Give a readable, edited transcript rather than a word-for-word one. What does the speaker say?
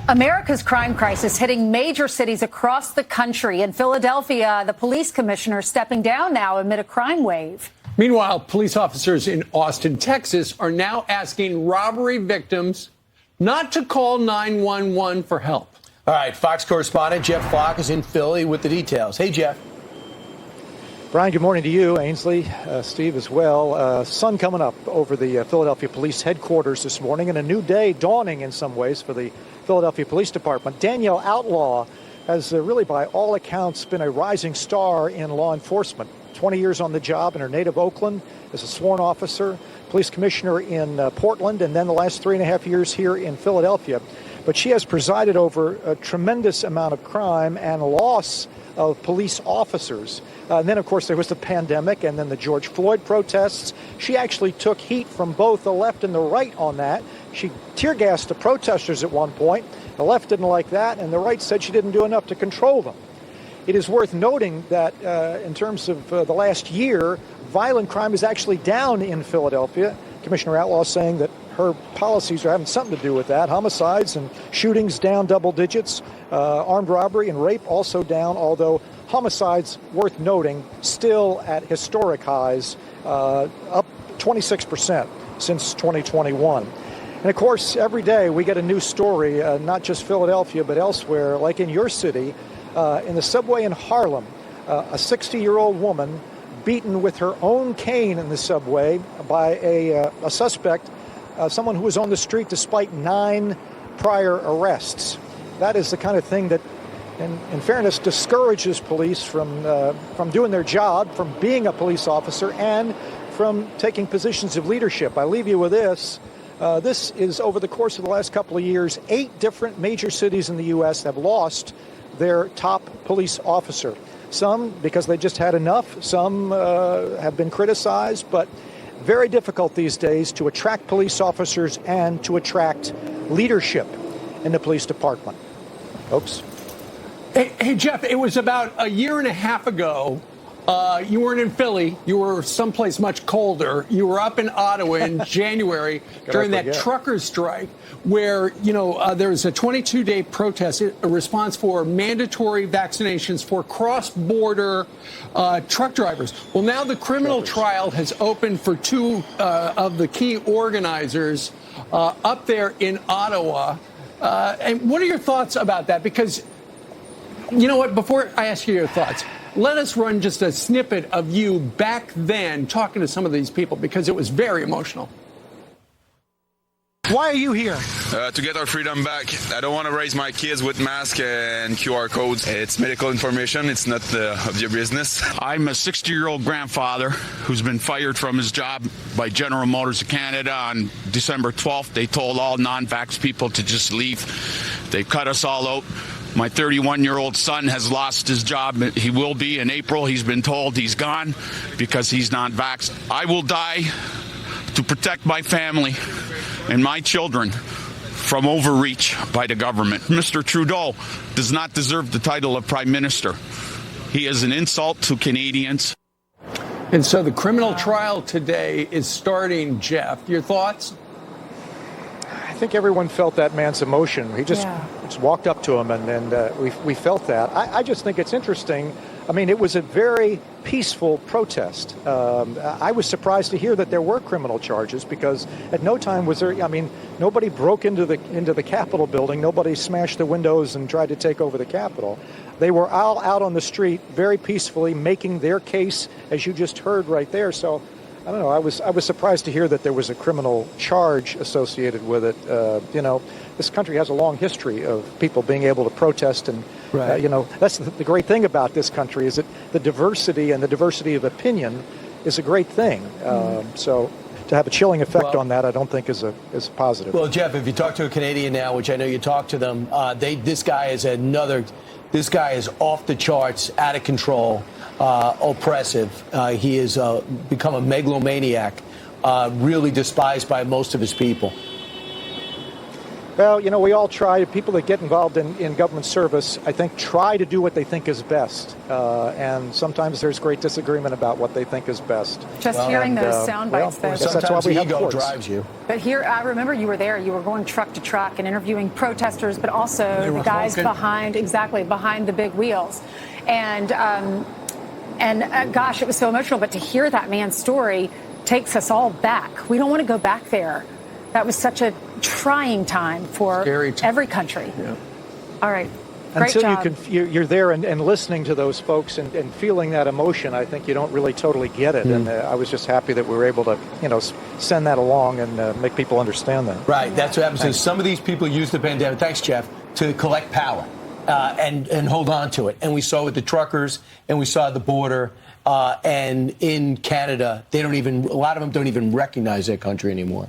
America's crime crisis hitting major cities across the country. In Philadelphia, the police commissioner stepping down now amid a crime wave. Meanwhile, police officers in Austin, Texas, are now asking robbery victims not to call 911 for help. All right, Fox correspondent Jeff Flock is in Philly with the details. Hey, Jeff. Brian, good morning to you, Ainsley, Steve as well. Sun coming up over the Philadelphia Police headquarters this morning, and a new day dawning in some ways for the Philadelphia Police Department. Danielle Outlaw has really, by all accounts, been a rising star in law enforcement. 20 years on the job in her native Oakland as a sworn officer, police commissioner in Portland, and then the last 3.5 years here in Philadelphia. But she has presided over a tremendous amount of crime and loss of police officers. And then, of course, there was the pandemic and then the George Floyd protests. She actually took heat from both the left and the right on that. She tear-gassed the protesters at one point. The left didn't like that, and the right said she didn't do enough to control them. It is worth noting that in terms of the last year, violent crime is actually down in Philadelphia. Commissioner Outlaw saying that her policies are having something to do with that. Homicides and shootings down double digits. Armed robbery and rape also down, although homicides, worth noting, still at historic highs, up 26% since 2021. And of course, every day we get a new story, not just Philadelphia, but elsewhere, like in your city, in the subway in Harlem, a 60-year-old woman beaten with her own cane in the subway by a suspect, someone who was on the street despite 9 prior arrests. That is the kind of thing that, in fairness, discourages police from doing their job, from being a police officer, and from taking positions of leadership. I leave you with this. This is over the course of the last couple of years, 8 different major cities in the U.S. have lost their top police officer. Some because they just had enough. Some have been criticized, but very difficult these days to attract police officers and to attract leadership in the police department. Folks. Hey, Jeff, it was about 1.5 years ago. You weren't in Philly. You were someplace much colder. You were up in Ottawa in January during that trucker strike where, there was a 22-day protest, a response for mandatory vaccinations for cross-border truck drivers. Well, now the criminal trial has opened for 2 of the key organizers up there in Ottawa. And what are your thoughts about that? Because, you know what, before I ask you your thoughts, let us run just a snippet of you back then talking to some of these people, because it was very emotional. Why are you here? To get our freedom back. I don't want to raise my kids with masks and QR codes. It's medical information. It's not of your business. I'm a 60-year-old grandfather who's been fired from his job by General Motors of Canada on December 12th. They told all non-vax people to just leave. They cut us all out. My 31-year-old son has lost his job. He will be in April. He's been told he's gone because he's non-vaxxed. I will die to protect my family and my children from overreach by the government. Mr. Trudeau does not deserve the title of Prime Minister. He is an insult to Canadians. And so the criminal trial today is starting, Jeff. Your thoughts? I think everyone felt that man's emotion. He just walked up to him, and we felt that. I just think it's interesting. I mean, it was a very peaceful protest. I was surprised to hear that there were criminal charges, because at no time was there. I mean, nobody broke into the Capitol building. Nobody smashed the windows and tried to take over the Capitol. They were all out on the street very peacefully making their case, as you just heard right there. So I don't know. I was surprised to hear that there was a criminal charge associated with it. This country has a long history of people being able to protest, and that's the great thing about this country, is that the diversity and the diversity of opinion is a great thing. So to have a chilling effect on that, I don't think is positive. Well, Jeff, if you talk to a Canadian now, which I know you talk to them, this guy is off the charts, out of control. Oppressive. He has become a megalomaniac, really despised by most of his people. Well, you know, we all try. People that get involved in government service, I think, try to do what they think is best. And sometimes there's great disagreement about what they think is best. Just hearing those sound bites, though. That's why we have ego courts. drives you. But here, I remember you were there. You were going truck to truck and interviewing protesters, but also the guys behind the big wheels. And gosh, it was so emotional. But to hear that man's story takes us all back. We don't want to go back there. That was such a trying time for every country. Yeah. All right. Great job. Until you're there and listening to those folks and feeling that emotion, I think you don't really totally get it. And I was just happy that we were able to, send that along and make people understand that. Right. That's what happens. Some of these people use the pandemic, thanks, Jeff, to collect power and hold on to it. And we saw with the truckers and we saw at the border and in Canada, a lot of them don't even recognize their country anymore.